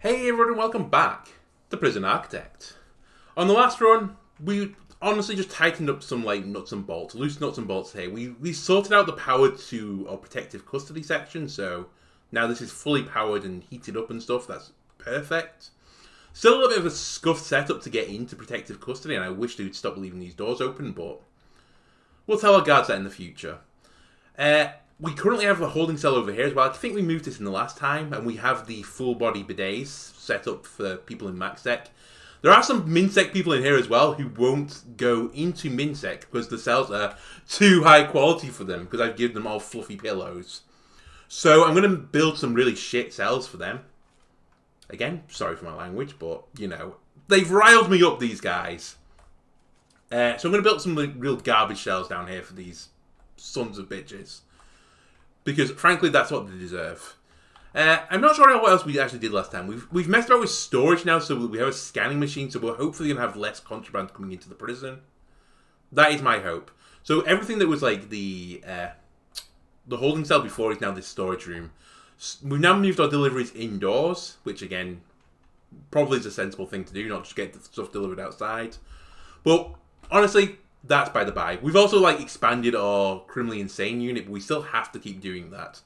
Hey everyone, welcome back to Prison Architect. On the last run, we honestly just tightened up some nuts and bolts, loose nuts and bolts here. We sorted out the power to our protective custody section, so now this is fully powered and heated up and stuff. That's perfect. Still a little bit of a scuffed setup to get into protective custody, and I wish they would stop leaving these doors open, but we'll tell our guards that in the future. We currently have a holding cell over here as well. I think we moved this in the last time, and we have the full body bidets set up for people in MaxSec. There are some MinSec people in here as well who won't go into MinSec because the cells are too high quality for them because I've given them all fluffy pillows. So I'm going to build some really shit cells for them. Again, sorry for my language, but, you know, they've riled me up, these guys. So I'm going to build some real garbage cells down here for these sons of bitches. Because, frankly, that's what they deserve. I'm not sure what else we actually did last time. We've messed about with storage now, so we have a scanning machine, so we're hopefully going to have less contraband coming into the prison. That is my hope. So everything that was like the holding cell before is now this storage room. We've now moved our deliveries indoors, which, again, probably is a sensible thing to do, not just get the stuff delivered outside. But, honestly, that's by the by. We've also expanded our criminally insane unit, but we still have to keep doing that.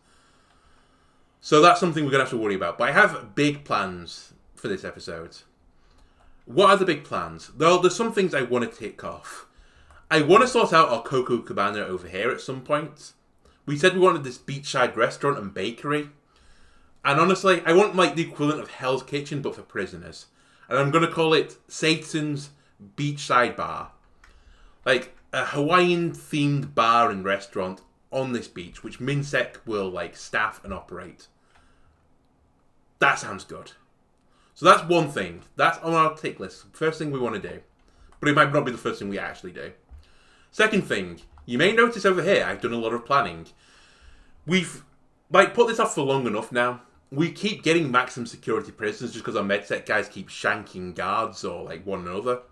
So that's something we're going to have to worry about. But I have big plans for this episode. What are the big plans? Well, there's some things I want to tick off. I want to sort out our Coco Cabana over here at some point. We said we wanted this beachside restaurant and bakery. And honestly, I want the equivalent of Hell's Kitchen, but for prisoners. And I'm going to call it Satan's Beachside Bar. Like a Hawaiian-themed bar and restaurant on this beach, which MinSec will staff and operate. That sounds good. So that's one thing. That's on our tick list. First thing we want to do. But it might not be the first thing we actually do. Second thing, you may notice over here, I've done a lot of planning. We've put this off for long enough now. We keep getting maximum security prisoners just because our MedSec guys keep shanking guards or one another.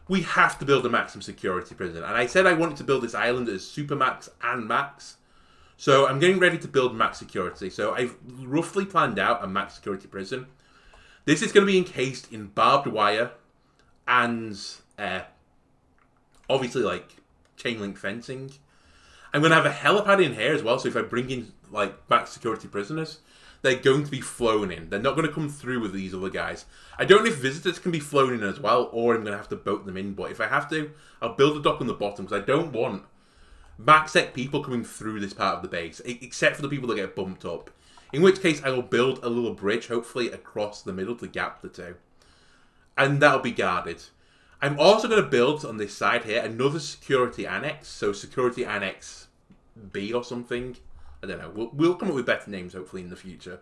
We have to build a maximum security prison. And I said I wanted to build this island as Supermax and Max. So I'm getting ready to build max security. So I've roughly planned out a max security prison. This is going to be encased in barbed wire and obviously chain link fencing. I'm going to have a helipad in here as well. So if I bring in max security prisoners, they're going to be flown in. They're not going to come through with these other guys. I don't know if visitors can be flown in as well, or I'm going to have to boat them in. But if I have to, I'll build a dock on the bottom, because I don't want MaxSec people coming through this part of the base, except for the people that get bumped up. In which case, I will build a little bridge, hopefully across the middle to gap the two. And that'll be guarded. I'm also going to build, on this side here, another security annex. So Security Annex B or something. I don't know. We'll come up with better names, hopefully, in the future.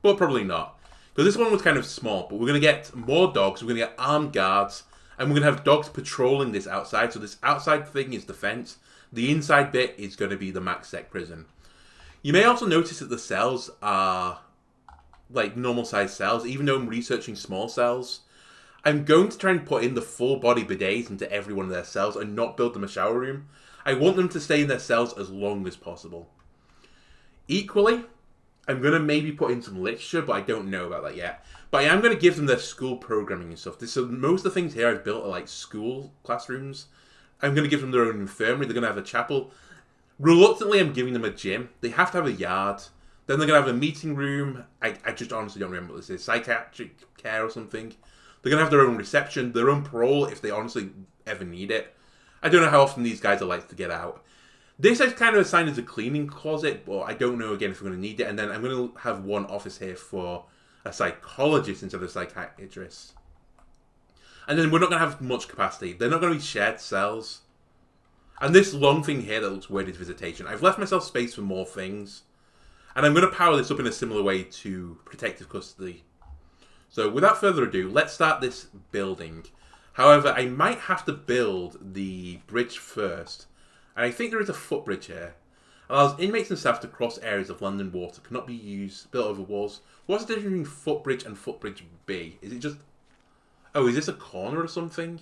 But probably not. Because this one was kind of small. But we're going to get more dogs. We're going to get armed guards. And we're going to have dogs patrolling this outside. So this outside thing is the fence. The inside bit is going to be the MaxSec prison. You may also notice that the cells are normal-sized cells. Even though I'm researching small cells. I'm going to try and put in the full-body bidets into every one of their cells. And not build them a shower room. I want them to stay in their cells as long as possible. Equally, I'm going to maybe put in some literature, but I don't know about that yet. But I am going to give them their school programming and stuff. So most of the things here I've built are school classrooms. I'm going to give them their own infirmary. They're going to have a chapel. Reluctantly, I'm giving them a gym. They have to have a yard. Then they're going to have a meeting room. I just honestly don't remember what this is. Psychiatric care or something. They're going to have their own reception, their own parole if they honestly ever need it. I don't know how often these guys are to get out. This is kind of assigned as a cleaning closet, but I don't know, again, if we're going to need it. And then I'm going to have one office here for a psychologist instead of a psychiatrist. And then we're not going to have much capacity. They're not going to be shared cells. And this long thing here that looks weird is visitation. I've left myself space for more things. And I'm going to power this up in a similar way to protective custody. So without further ado, let's start this building. However, I might have to build the bridge first. And I think there is a footbridge here. Allows inmates and staff to cross areas of land and water. Cannot be used, built over walls. What's the difference between footbridge and footbridge B? Is it just... Oh, is this a corner or something?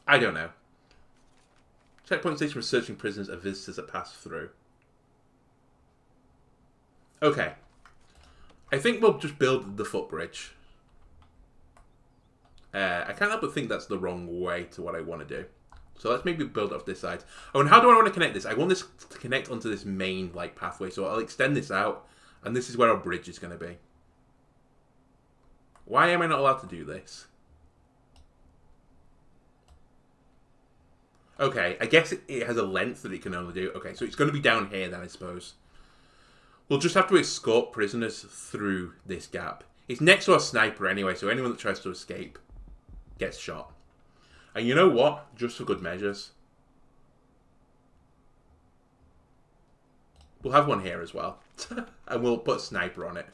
I don't know. Checkpoint station for searching prisoners and visitors that pass through. Okay. I think we'll just build the footbridge. I can't help but think that's the wrong way to what I want to do. So let's maybe build off this side. Oh, and how do I want to connect this? I want this to connect onto this main like pathway. So I'll extend this out, and this is where our bridge is going to be. Why am I not allowed to do this? Okay, I guess it has a length that it can only do. Okay, so it's going to be down here then, I suppose. We'll just have to escort prisoners through this gap. It's next to our sniper anyway, so anyone that tries to escape gets shot. And you know what? Just for good measures, we'll have one here as well. And we'll put a sniper on it.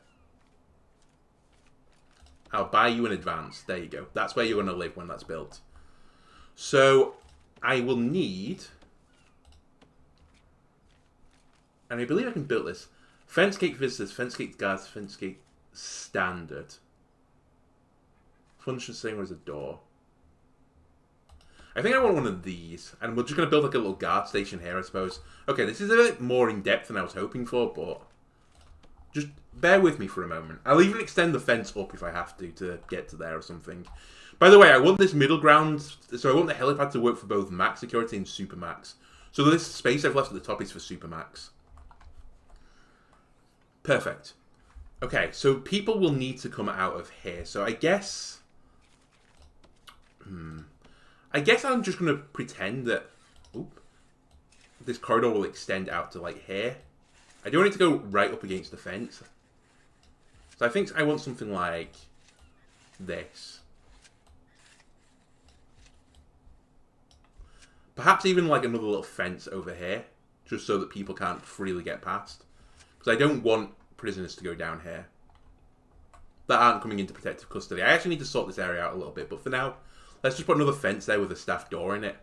I'll buy you in advance. There you go. That's where you're going to live when that's built. So I will need... And I believe I can build this. Fence gate visitors, fence gate guards, fence gate standard. Function same as a door. I think I want one of these. And we're just going to build like a little guard station here, I suppose. Okay, this is a bit more in-depth than I was hoping for, but... Just bear with me for a moment. I'll even extend the fence up if I have to get to there or something. By the way, I want this middle ground, so I want the helipad to work for both max security and super max. So this space I've left at the top is for super max. Perfect. Okay, so people will need to come out of here. So I guess... I guess I'm just going to pretend that... Oop, this corridor will extend out to like here. I don't want it to go right up against the fence. So I think I want something like this. Perhaps even like another little fence over here. Just so that people can't freely get past. Because I don't want prisoners to go down here that aren't coming into protective custody. I actually need to sort this area out a little bit. But for now, let's just put another fence there with a staff door in it.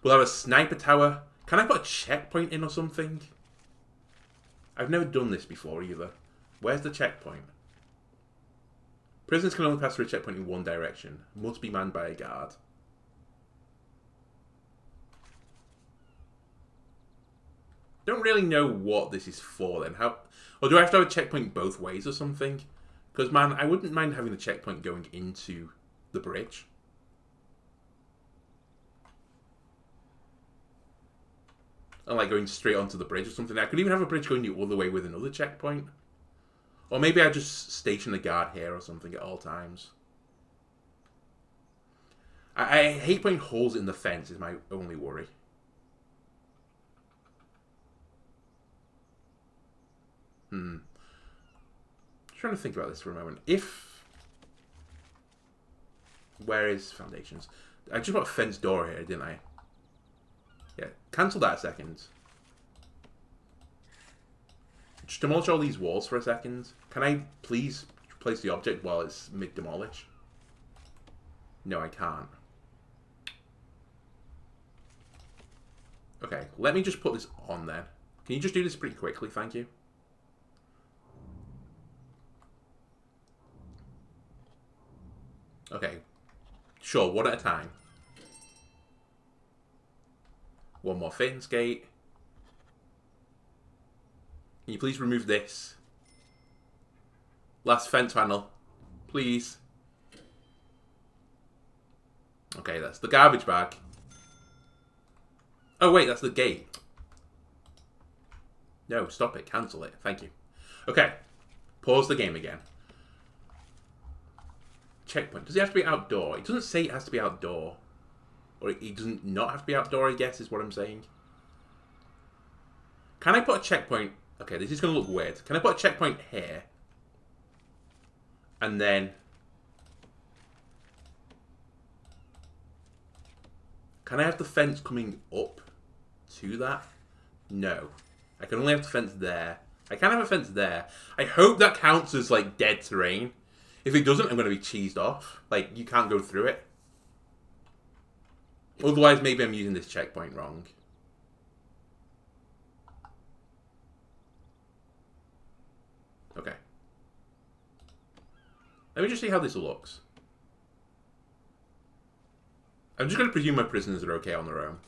We'll have a sniper tower. Can I put a checkpoint in or something? I've never done this before either. Where's the checkpoint? Prisoners can only pass through a checkpoint in one direction. Must be manned by a guard. Don't really know what this is for then. Or do I have to have a checkpoint both ways or something? Because, man, I wouldn't mind having a checkpoint going into the bridge. And like going straight onto the bridge or something. I could even have a bridge going the other way with another checkpoint. Or maybe I just station a guard here or something at all times. I hate putting holes in the fence is my only worry. Just trying to think about this for a moment. Where is foundations? I just put a fence door here, didn't I? Yeah, cancel that a second. Just demolish all these walls for a second. Can I please place the object while it's mid-demolish? No, I can't. Okay, let me just put this on there. Can you just do this pretty quickly, thank you? Okay, sure, one at a time. One more fence gate. Can you please remove this? Last fence panel. Please. Okay, that's the garbage bag. Oh wait, that's the gate. No, stop it. Cancel it. Thank you. Okay. Pause the game again. Checkpoint. Does it have to be outdoor? It doesn't say it has to be outdoor. Or it doesn't not have to be outdoor, I guess, is what I'm saying. Can I put a checkpoint... Okay, this is going to look weird. Can I put a checkpoint here? And then... Can I have the fence coming up to that? No. I can only have the fence there. I can have a fence there. I hope that counts as, like, dead terrain. If it doesn't, I'm going to be cheesed off. Like, you can't go through it. Otherwise, maybe I'm using this checkpoint wrong. Okay. Let me just see how this looks. I'm just going to presume my prisoners are okay on their own.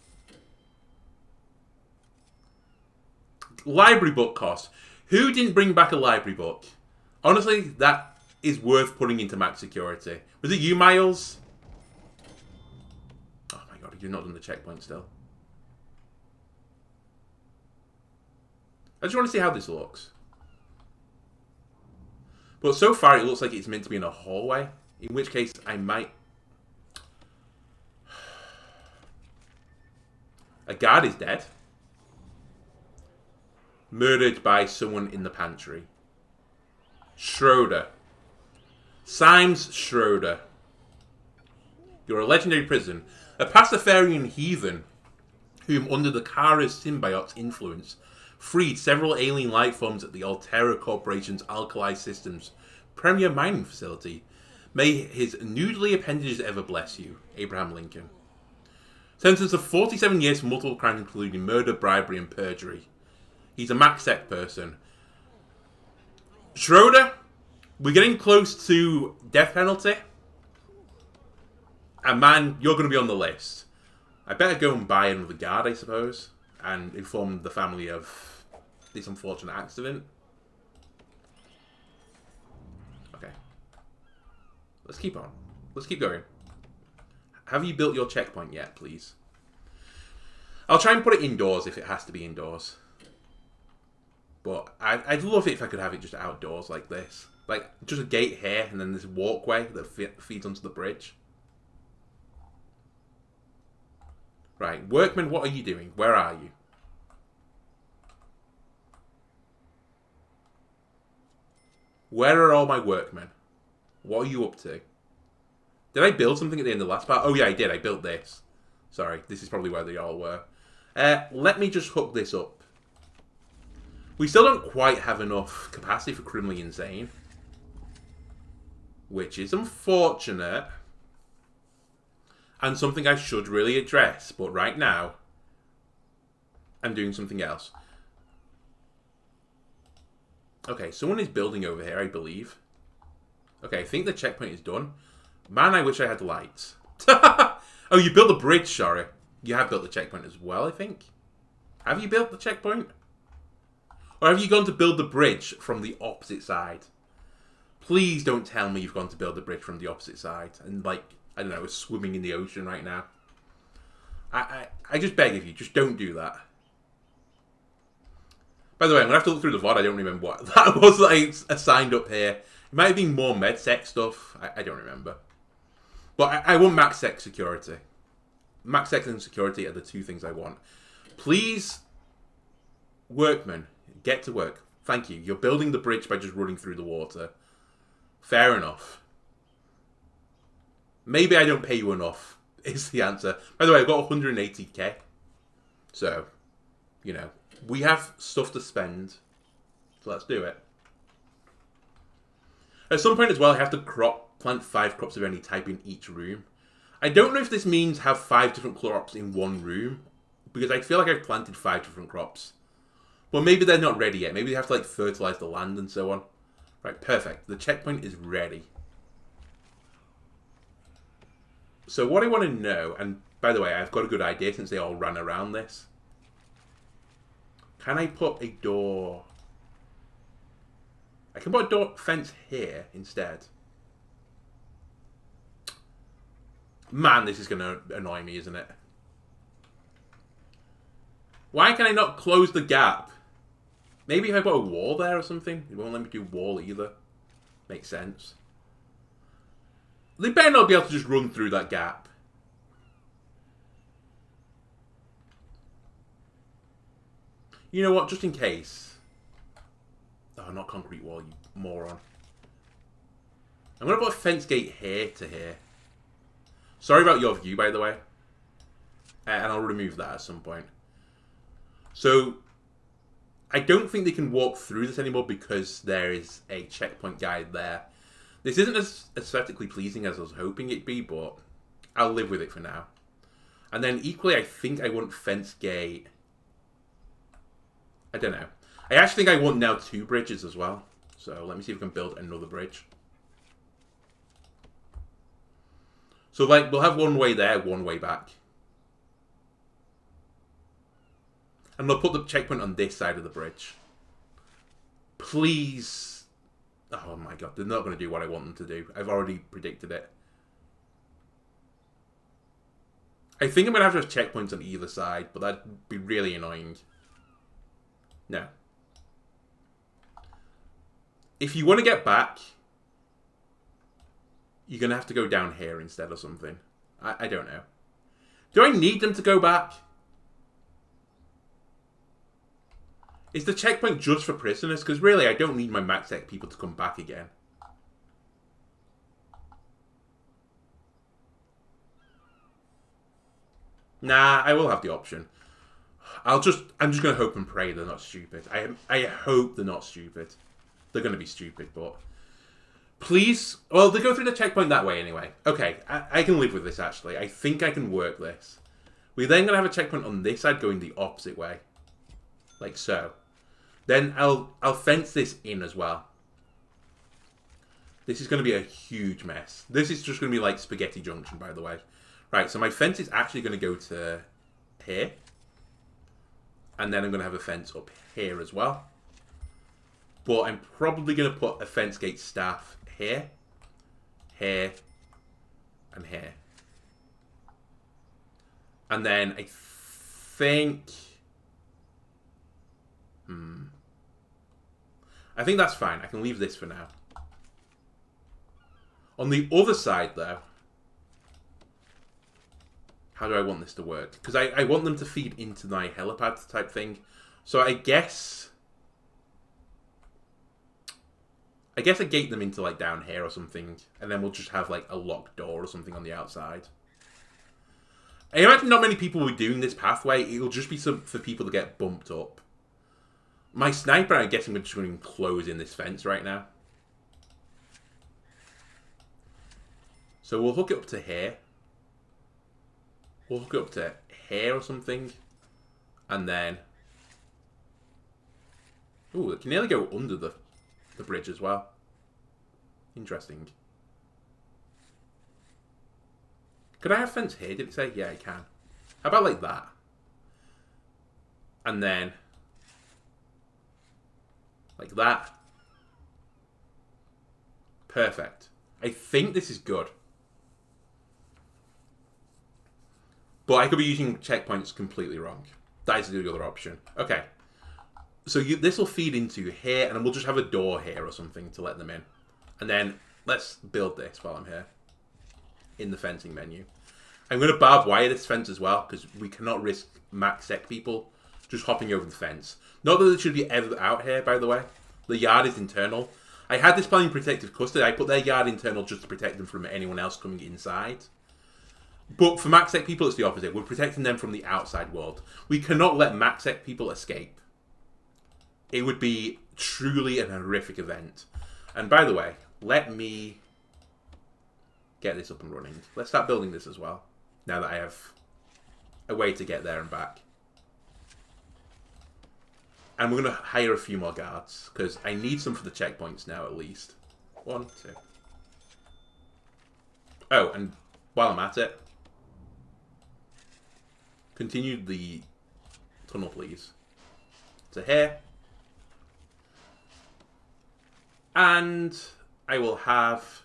Library book cost. Who didn't bring back a library book? Honestly, that is worth putting into max security. Was it you, Miles? Oh my god, you've not done the checkpoint still. I just want to see how this looks. But so far, it looks like it's meant to be in a hallway. In which case, I might... A guard is dead. Murdered by someone in the pantry. Schroeder. Symes Schroeder. You're a legendary prison. A Pastafarian heathen whom, under the Kara's symbiote's influence, freed several alien life forms at the Altera Corporation's Alkali Systems premier mining facility. May his noodly appendages ever bless you. Abraham Lincoln. Sentenced to 47 years for multiple crimes including murder, bribery, and perjury. He's a max sec person. Schroeder, we're getting close to death penalty. And man, you're going to be on the list. I better go and buy another guard, I suppose, and inform the family of this unfortunate accident. Okay. Let's keep on. Let's keep going. Have you built your checkpoint yet, please? I'll try and put it indoors if it has to be indoors. But I'd love it if I could have it just outdoors like this. Like, just a gate here and then this walkway that feeds onto the bridge. Right, workmen, what are you doing? Where are you? Where are all my workmen? What are you up to? Did I build something at the end of the last part? Oh yeah, I did. I built this. Sorry, this is probably where they all were. Let me just hook this up. We still don't quite have enough capacity for Criminally Insane. Which is unfortunate. And something I should really address. But right now, I'm doing something else. Okay, someone is building over here, I believe. Okay, I think the checkpoint is done. Man, I wish I had lights. Oh, you built the bridge, sorry. You have built the checkpoint as well, I think. Have you built the checkpoint? Or have you gone to build the bridge from the opposite side? Please don't tell me you've gone to build the bridge from the opposite side. And, like, I don't know, it's swimming in the ocean right now. I just beg of you, just don't do that. By the way, I'm going to have to look through the VOD. I don't remember what that was that I assigned up here. It might have been more MedSec stuff. I don't remember. But I want MaxSec security. MaxSec and security are the two things I want. Please, workmen, get to work. Thank you. You're building the bridge by just running through the water. Fair enough. Maybe I don't pay you enough, is the answer. By the way, I've got 180k. So, you know, we have stuff to spend. So let's do it. At some point as well, I have to plant 5 crops of any type in each room. I don't know if this means have 5 different crops in one room, because I feel like I've planted 5 different crops. But maybe they're not ready yet. Maybe they have to, like, fertilize the land and so on. Right, perfect. The checkpoint is ready. So what I want to know, and by the way, I've got a good idea since they all ran around this. Can I put a door... I can put a door fence here instead. Man, this is going to annoy me, isn't it? Why can I not close the gap? Maybe if I put a wall there or something. It won't let me do wall either. Makes sense. They better not be able to just run through that gap. You know what? Just in case. Oh, not concrete wall, you moron. I'm going to put a fence gate here to here. Sorry about your view, by the way. And I'll remove that at some point. So, I don't think they can walk through this anymore because there is a checkpoint guide there. This isn't as aesthetically pleasing as I was hoping it'd be, but I'll live with it for now. And then equally, I think I want fence gate. I don't know. I actually think I want now 2 bridges as well. So let me see if we can build another bridge. So like, we'll have one way there, one way back. And we'll put the checkpoint on this side of the bridge. Please Oh my god, they're not going to do what I want them to do. I've already predicted it. I think I'm going to have checkpoints on either side, but that'd be really annoying. No. If you want to get back, you're going to have to go down here instead or something. I don't know. Do I need them to go back? Is the checkpoint just for prisoners? Because really, I don't need my max tech people to come back again. Nah, I will have the option. I'm just going to hope and pray they're not stupid. I hope they're not stupid. They're going to be stupid, but... Please... Well, they go through the checkpoint that way anyway. Okay, I can live with this, actually. I think I can work this. We're then going to have a checkpoint on this side going the opposite way. Like so. Then I'll fence this in as well. This is going to be a huge mess. This is just going to be like Spaghetti Junction, by the way. Right, so my fence is actually going to go to here. And then I'm going to have a fence up here as well. But I'm probably going to put a fence gate staff here, here, and here. And then I think... I think that's fine. I can leave this for now. On the other side, though... How do I want this to work? Because I want them to feed into my helipad type thing. So I guess I gate them into like down here or something. And then we'll just have like a locked door or something on the outside. I imagine not many people will be doing this pathway. It'll just be for people to get bumped up. My sniper, I'm guessing we're just going to close in this fence right now. So we'll hook it up to here. We'll hook it up to here or something. And then... Ooh, it can nearly go under the bridge as well. Interesting. Could I have fence here, did it say? Yeah, I can. How about like that? And then... Like that. Perfect. I think this is good. But I could be using checkpoints completely wrong. That is the other option. Okay. So this will feed into here, and then we'll just have a door here or something to let them in. And then let's build this while I'm here. In the fencing menu. I'm going to barbed wire this fence as well, because we cannot risk max sec people just hopping over the fence. Not that it should be ever out here, by the way. The yard is internal. I had this planning protective custody. I put their yard internal just to protect them from anyone else coming inside. But for MaxSec people, it's the opposite. We're protecting them from the outside world. We cannot let MaxSec people escape. It would be truly an horrific event. And by the way, let me get this up and running. Let's start building this as well. Now that I have a way to get there and back. And we're going to hire a few more guards. Because I need some for the checkpoints now, at least. 1, 2. Oh, and while I'm at it... Continue the tunnel, please. To here. And I will have...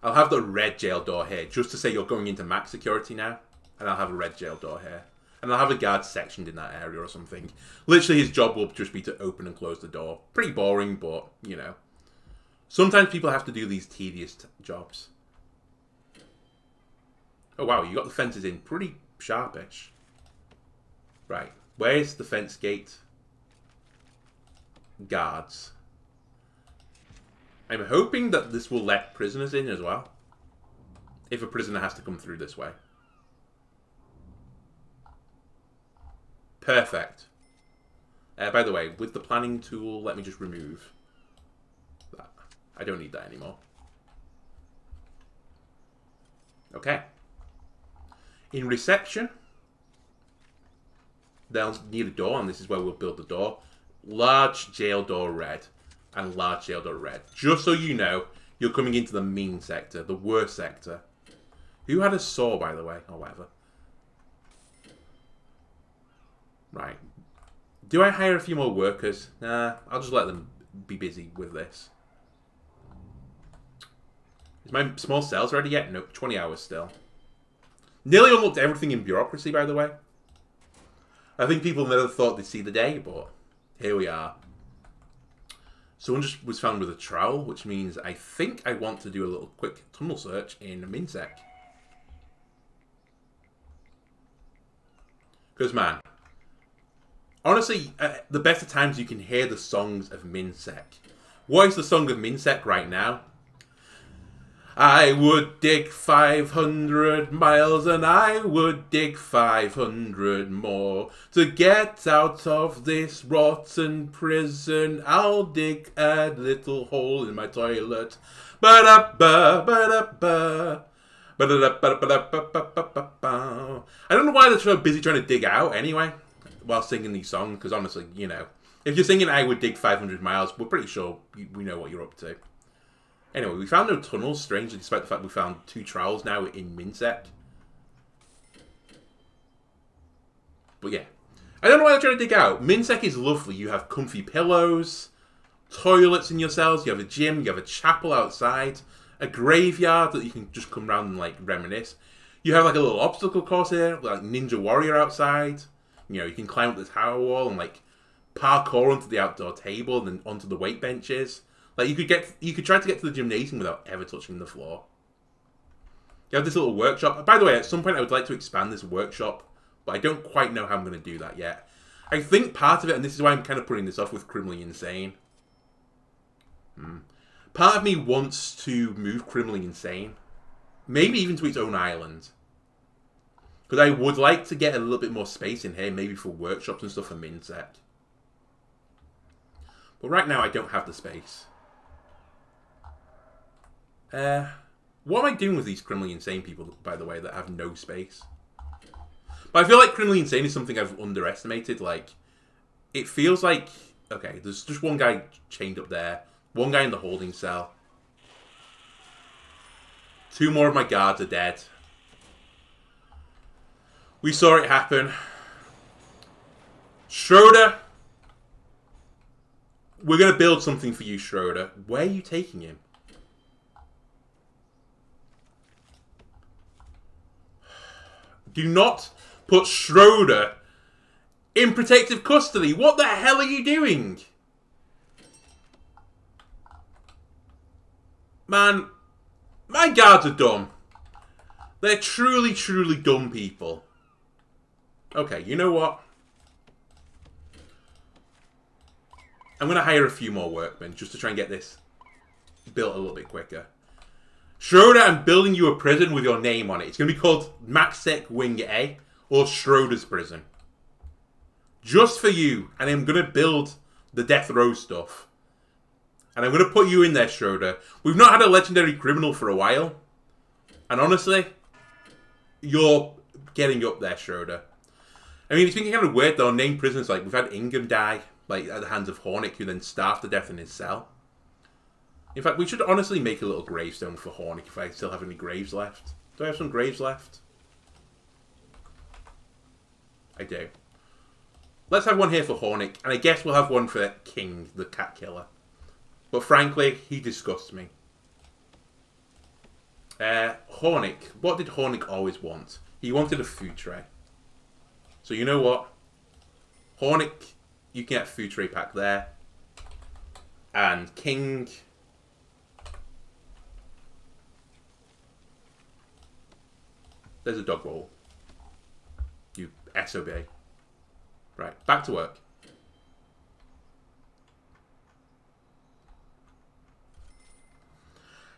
I'll have the red jail door here, just to say you're going into max security now. And I'll have a red jail door here. And I'll have a guard sectioned in that area or something. Literally, his job will just be to open and close the door. Pretty boring, but, you know. Sometimes people have to do these tedious jobs. Oh, wow, you got the fences in pretty sharpish. Right, where's the fence gate? Guards. I'm hoping that this will let prisoners in as well. If a prisoner has to come through this way. Perfect. By the way, with the planning tool, let me just remove that. I don't need that anymore. Okay. In reception, they'll need a door, and this is where we'll build the door. Large jail door red and large jail door red. Just so you know, you're coming into the mean sector, the worst sector. Who had a saw, by the way, or whatever? Right. Do I hire a few more workers? Nah, I'll just let them be busy with this. Is my small cells ready yet? Nope, 20 hours still. Nearly unlocked everything in bureaucracy, by the way. I think people never thought they'd see the day, but here we are. Someone just was found with a trowel, which means I think I want to do a little quick tunnel search in Minsec. Because, man, honestly, the best of times you can hear the songs of Minsec. What is the song of Minsec right now? I would dig 500 miles and I would dig 500 more to get out of this rotten prison. I'll dig a little hole in my toilet. Ba-da-ba, ba-da-ba. I don't know why they're so busy trying to dig out anyway while singing these songs, because honestly, you know, if you're singing I would dig 500 miles, we're pretty sure we know what you're up to. Anyway, we found no tunnels, strangely, despite the fact we found 2 trowels now in Minsec. But yeah, I don't know why they're trying to dig out. Minsec is lovely. You have comfy pillows, toilets in your cells, you have a gym, you have a chapel outside, a graveyard that you can just come around and like reminisce. You have like a little obstacle course here, like Ninja Warrior outside. You know, you can climb up the tower wall and like parkour onto the outdoor table and then onto the weight benches. Like you could try to get to the gymnasium without ever touching the floor. You have this little workshop. By the way, at some point I would like to expand this workshop, but I don't quite know how I'm going to do that yet. I think part of it, and this is why I'm kind of putting this off with Criminally Insane. Part of me wants to move Criminally Insane. Maybe even to its own island. Because I would like to get a little bit more space in here, maybe for workshops and stuff for Minsec. But right now I don't have the space. What am I doing with these Criminally Insane people, by the way, that have no space? But I feel like Criminally Insane is something I've underestimated. Like, it feels like... Okay, there's just one guy chained up there. One guy in the holding cell. 2 more of my guards are dead. We saw it happen. Schroeder. We're going to build something for you, Schroeder. Where are you taking him? Do not put Schroeder in protective custody. What the hell are you doing? Man, my guards are dumb. They're truly, truly dumb people. Okay, you know what? I'm going to hire a few more workmen just to try and get this built a little bit quicker. Schroeder, I'm building you a prison with your name on it. It's going to be called Maxsec Wing A or Schroeder's Prison. Just for you. And I'm going to build the death row stuff. And I'm going to put you in there, Schroeder. We've not had a legendary criminal for a while. And honestly, you're getting up there, Schroeder. I mean, it's been kind of weird though. Named prisoners, like, we've had Ingham die, like, at the hands of Hornick, who then starved to death in his cell. In fact, we should honestly make a little gravestone for Hornick if I still have any graves left. Do I have some graves left? I do. Let's have one here for Hornick, and I guess we'll have one for King, the cat killer. But frankly, he disgusts me. Hornick. What did Hornick always want? He wanted a food tray. So you know what? Hornick, you can get a food tray pack there. And King... There's a dog bowl. You SOB. Right, back to work.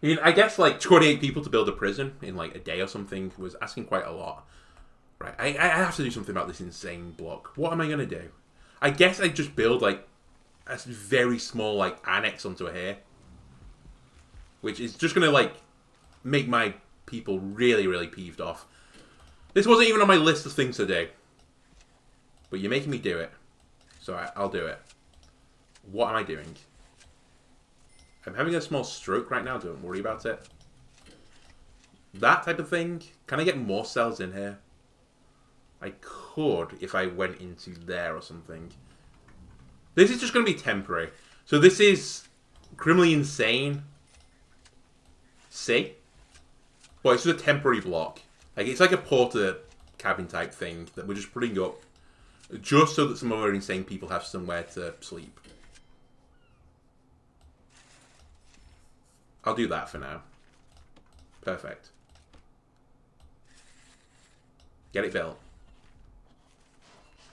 I mean, I guess like 28 people to build a prison in like a day or something was asking quite a lot. Right, I have to do something about this insane block. What am I going to do? I guess I just build like a very small like annex onto here. Which is just going to like make my people really, really peeved off. This wasn't even on my list of things to do. But you're making me do it. So I'll do it. What am I doing? I'm having a small stroke right now. Don't worry about it. That type of thing. Can I get more cells in here? I could if I went into there or something. This is just going to be temporary. So this is criminally insane. See? Well, it's just a temporary block. Like, it's like a porter cabin type thing that we're just putting up just so that some other insane people have somewhere to sleep. I'll do that for now. Perfect. Get it built.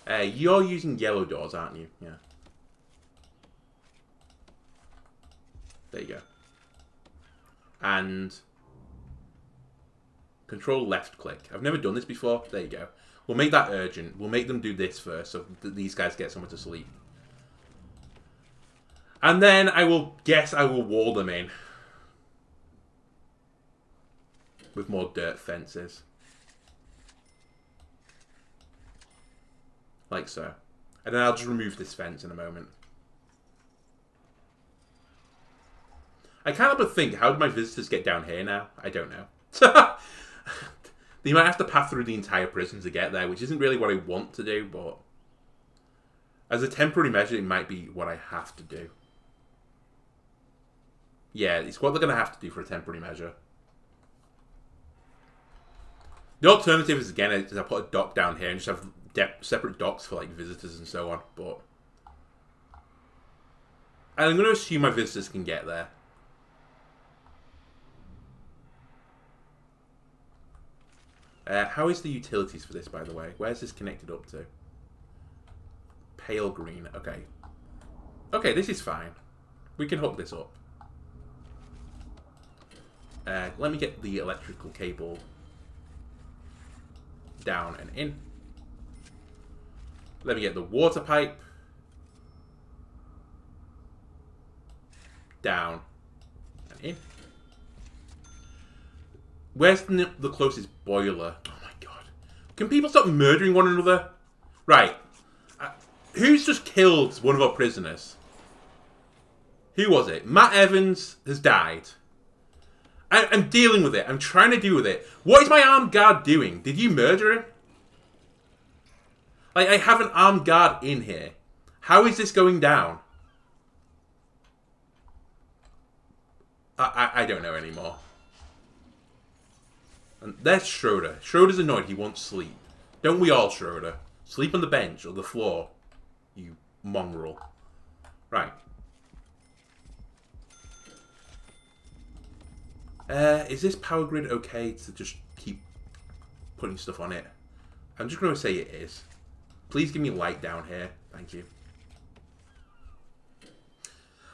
You're using yellow doors, aren't you? Yeah. There you go. And control left click. I've never done this before. There you go. We'll make that urgent. We'll make them do this first so that these guys get somewhere to sleep. And then I will wall them in with more dirt fences. Like so. And then I'll just remove this fence in a moment. I can't help but think, how do my visitors get down here now? I don't know. They might have to pass through the entire prison to get there, which isn't really what I want to do, but as a temporary measure, it might be what I have to do. Yeah, it's what they're going to have to do for a temporary measure. The alternative is, again, is I put a dock down here and just have separate docks for like visitors and so on, but I'm going to assume my visitors can get there. How is the utilities for this, by the way? Where's this connected up to? Pale green. Okay. Okay, this is fine. We can hook this up. Let me get the electrical cable down and in. Let me get the water pipe down and in. Where's the closest boiler? Oh my god. Can people stop murdering one another? Right. Who's just killed one of our prisoners? Who was it? Matt Evans has died. I'm dealing with it. I'm trying to deal with it. What is my armed guard doing? Did you murder him? Like, I have an armed guard in here. How is this going down? I don't know anymore. And there's Schroeder. Schroeder's annoyed. He wants sleep. Don't we all, Schroeder? Sleep on the bench or the floor, you mongrel. Right. Is this power grid okay to just keep putting stuff on it? I'm just going to say it is. Please give me light down here. Thank you.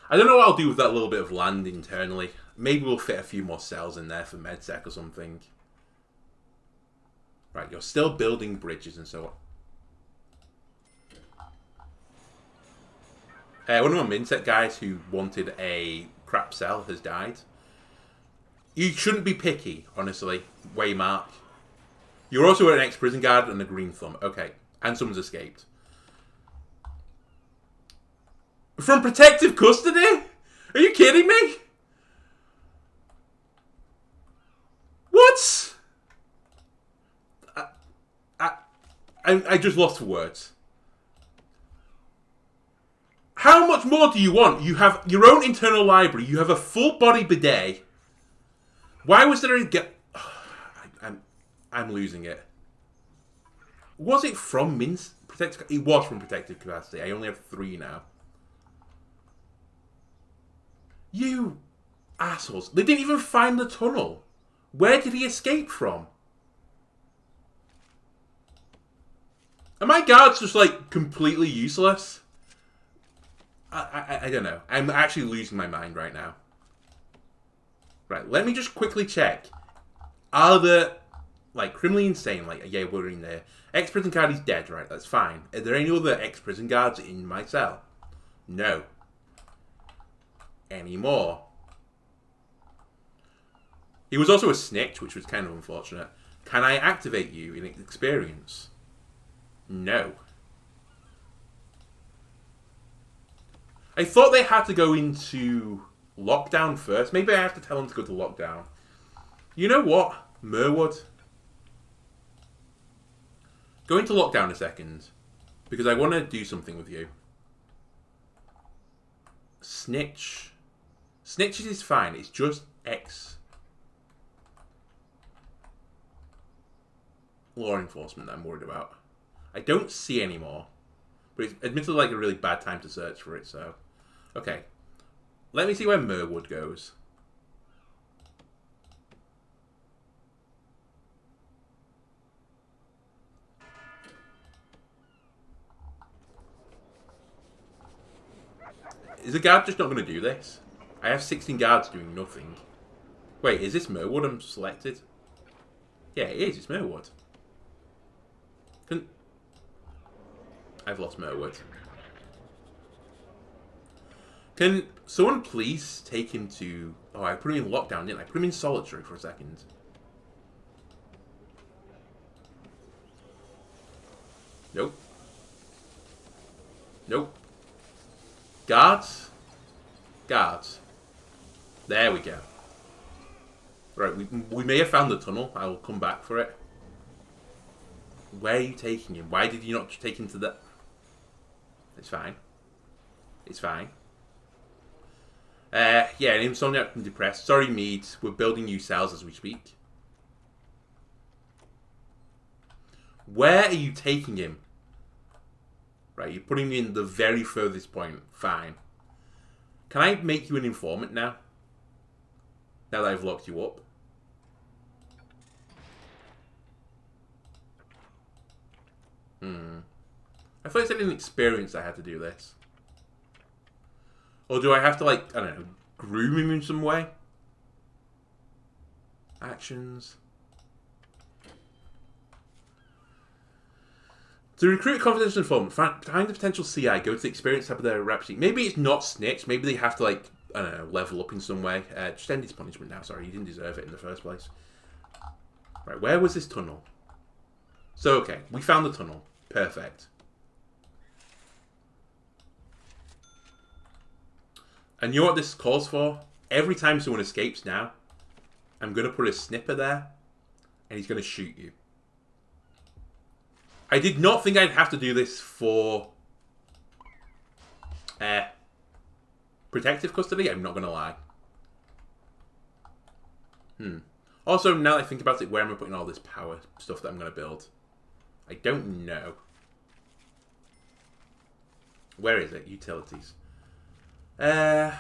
I don't know what I'll do with that little bit of land internally. Maybe we'll fit a few more cells in there for MedSec or something. Right, you're still building bridges and so on. One of my MinSec guys who wanted a crap cell has died. You shouldn't be picky, honestly, Waymark. You're also an ex-prison guard and a green thumb. Okay, and someone's escaped. From protective custody? Are you kidding me? What? I just lost for words. How much more do you want? You have your own internal library. You have a full-body bidet. Why was there a... I'm losing it. Was it from protective... It was from protective capacity. I only have 3 now. You assholes. They didn't even find the tunnel. Where did he escape from? Are my guards just, like, completely useless? I don't know. I'm actually losing my mind right now. Right, let me just quickly check. Are the, like, criminally insane? Like, yeah, we're in there. Ex-prison guard is dead, right? That's fine. Are there any other ex-prison guards in my cell? No. Any more? He was also a snitch, which was kind of unfortunate. Can I activate you in experience? No. I thought they had to go into lockdown first. Maybe I have to tell them to go to lockdown. You know what? Merwood. Go into lockdown a second. Because I want to do something with you. Snitch. Snitches is fine. It's just X. Law enforcement that I'm worried about. I don't see any more. But it's admittedly like a really bad time to search for it, so... Okay. Let me see where Merwood goes. Is the guard just not going to do this? I have 16 guards doing nothing. Wait, is this Merwood I'm selected? Yeah, it is. It's Merwood. I've lost Merwood. Can someone please take him to... Oh, I put him in lockdown, didn't I? Put him in solitary for a second. Nope. Nope. Guards? Guards. There we go. Right, we may have found the tunnel. I will come back for it. Where are you taking him? Why did you not take him to the... It's fine. It's fine. Yeah, Insomniac and Depressed. Sorry, Mead. We're building new cells as we speak. Where are you taking him? Right, you're putting me in the very furthest point. Fine. Can I make you an informant now? Now that I've locked you up. I thought I said in experience I had to do this. Or do I have to, like, I don't know, groom him in some way? Actions. To recruit a confidential informant, find the potential CI, go to the experience tab of their rap sheet. Maybe it's not snitch. Maybe they have to, like, I don't know, level up in some way. Just end his punishment now. Sorry, he didn't deserve it in the first place. Right, where was this tunnel? So, okay, we found the tunnel. Perfect. And you know what this calls for? Every time someone escapes now, I'm going to put a snipper there, and he's going to shoot you. I did not think I'd have to do this for protective custody, I'm not going to lie. Also, now that I think about it, where am I putting all this power stuff that I'm going to build? I don't know. Where is it? Utilities. I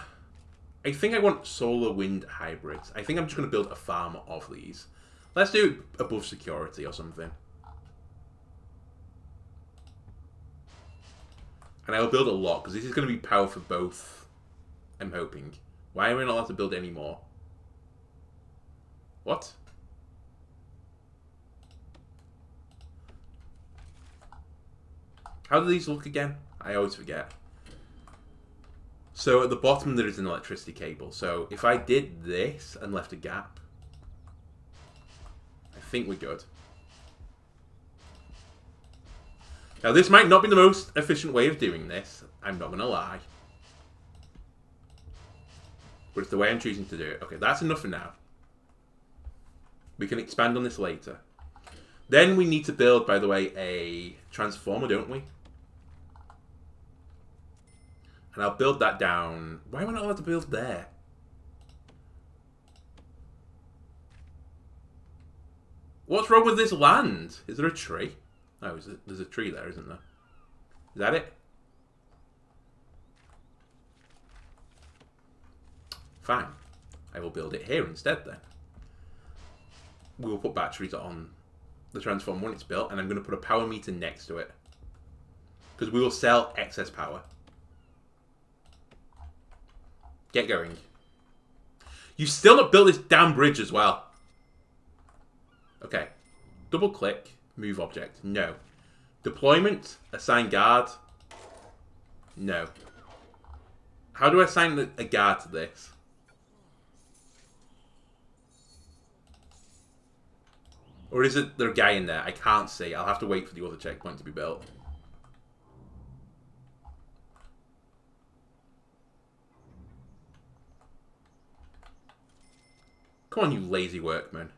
think I want solar wind hybrids. I think I'm just going to build a farm of these. Let's do it above security or something. And I'll build a lot, because this is going to be power for both, I'm hoping. Why am I not allowed to build any more? What? How do these look again? I always forget. So at the bottom there is an electricity cable. So if I did this and left a gap, I think we're good. Now this might not be the most efficient way of doing this. I'm not going to lie. But it's the way I'm choosing to do it. Okay, that's enough for now. We can expand on this later. Then we need to build, by the way, a transformer, don't we? And I'll build that down. Why am I not allowed to build there? What's wrong with this land? Is there a tree? Oh, there's a tree there, isn't there? Is that it? Fine. I will build it here instead then. We will put batteries on the transformer when it's built, and I'm going to put a power meter next to it. Because we will sell excess power. Get going. You still not built this damn bridge as well. Okay. Double click. Move object. No. Deployment. Assign guard. No. How do I assign a guard to this? Or is it there a guy in there? I can't see. I'll have to wait for the other checkpoint to be built. Come on, you lazy workman.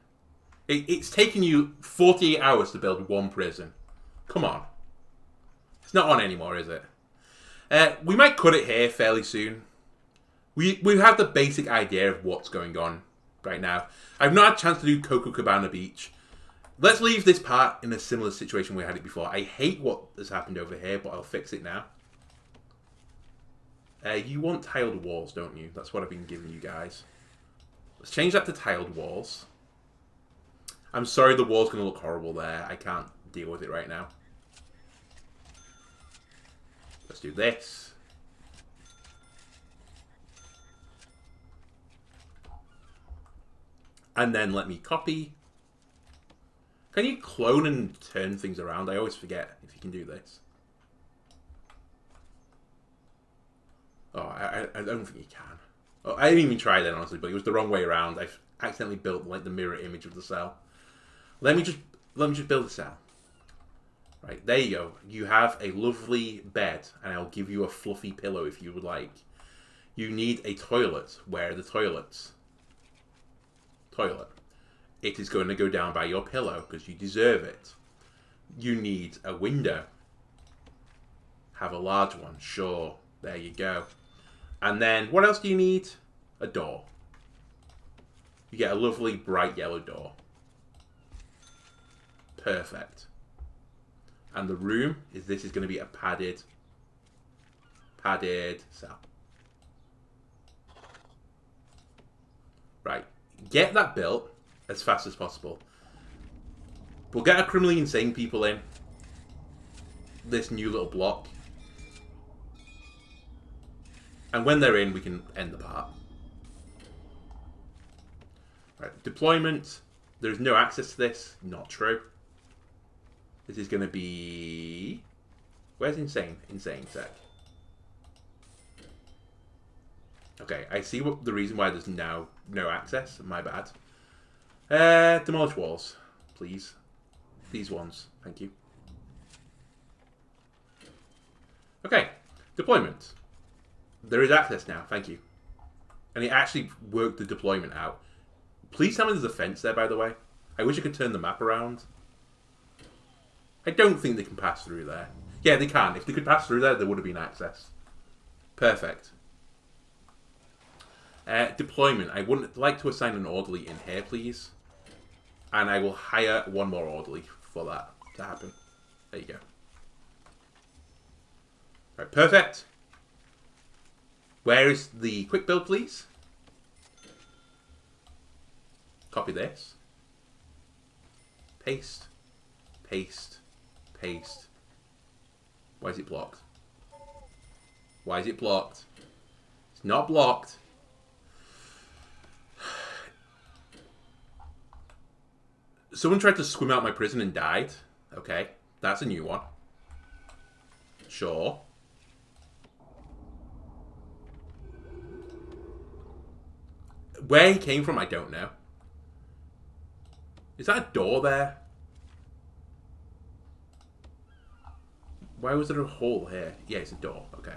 It's taken you 48 hours to build one prison. Come on. It's not on anymore, is it? We might cut it here fairly soon. We have the basic idea of what's going on right now. I've not had a chance to do Coco Cabana Beach. Let's leave this part in a similar situation we had it before. I hate what has happened over here, but I'll fix it now. You want tiled walls, don't you? That's what I've been giving you guys. Let's change that to tiled walls. I'm sorry the wall's going to look horrible there. I can't deal with it right now. Let's do this. And then let me copy. Can you clone and turn things around? I always forget if you can do this. Oh, I don't think you can. Oh, I didn't even try that, honestly, but it was the wrong way around. I accidentally built like the mirror image of the cell. Let me just build a cell. Right, there you go. You have a lovely bed, and I'll give you a fluffy pillow if you would like. You need a toilet. Where are the toilets? Toilet. It is going to go down by your pillow because you deserve it. You need a window. Have a large one. Sure. There you go. And then, what else do you need? A door. You get a lovely bright yellow door. Perfect. And the room is going to be a padded cell. Right. Get that built as fast as possible. We'll get our criminally insane people in. This new little block. And when they're in, we can end the part. Right, deployment. There's no access to this. Not true. This is going to be... Where's insane? Insane sec. Okay, I see what the reason why there's now no access. My bad. Demolish walls, please. These ones. Thank you. Okay, deployment. There is access now, thank you. And it actually worked the deployment out. Please tell me there's a fence there, by the way. I wish I could turn the map around. I don't think they can pass through there. Yeah, they can. If they could pass through there, there would have been access. Perfect. Deployment. I would like to assign an orderly in here, please. And I will hire one more orderly for that to happen. There you go. Right, perfect. Where is the quick build, please? Copy this. Paste. Paste. Paste. Why is it blocked? Why is it blocked? It's not blocked. Someone tried to swim out my prison and died. Okay, that's a new one. Sure. Where he came from, I don't know. Is that a door there? Why was there a hole here? Yeah, it's a door. Okay.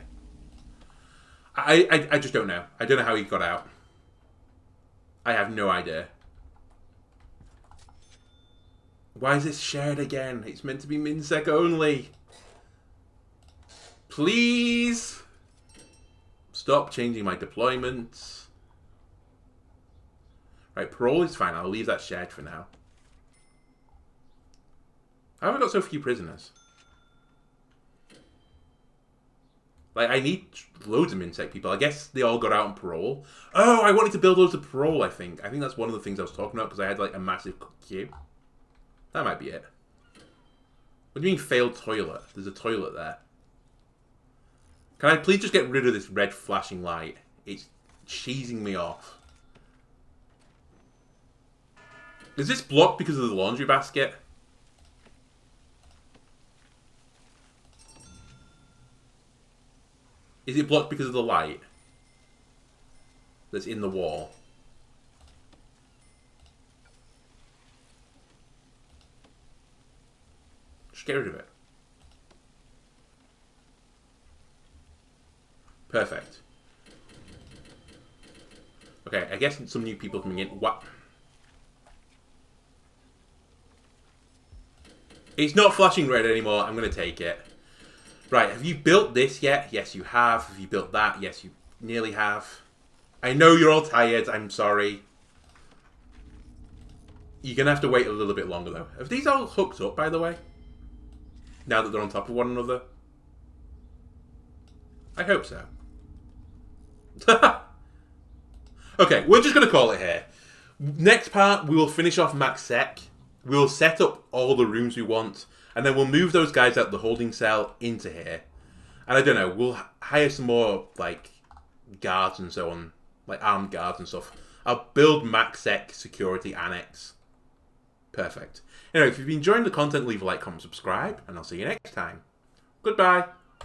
I just don't know. I don't know how he got out. I have no idea. Why is this shared again? It's meant to be MinSec only. Please. Stop changing my deployments. Right, parole is fine. I'll leave that shared for now. How have I got so few prisoners? Like, I need loads of MinSec people. I guess they all got out on parole. Oh, I wanted to build loads of parole, I think. I think that's one of the things I was talking about because I had, like, a massive queue. That might be it. What do you mean failed toilet? There's a toilet there. Can I please just get rid of this red flashing light? It's cheesing me off. Is this blocked because of the laundry basket? Is it blocked because of the light that's in the wall? Just get rid of it. Perfect. Okay, I guess some new people coming in. What? It's not flashing red anymore. I'm going to take it. Right, have you built this yet? Yes, you have. Have you built that? Yes, you nearly have. I know you're all tired. I'm sorry. You're going to have to wait a little bit longer, though. Have these all hooked up, by the way? Now that they're on top of one another? I hope so. Okay, we're just going to call it here. Next part, we will finish off Max Sec. We'll set up all the rooms we want. And then we'll move those guys out the holding cell into here. And I don't know, we'll hire some more, like, guards and so on. Like, armed guards and stuff. I'll build Max Sec Security Annex. Perfect. Anyway, if you've been enjoying the content, leave a like, comment, subscribe, and I'll see you next time. Goodbye.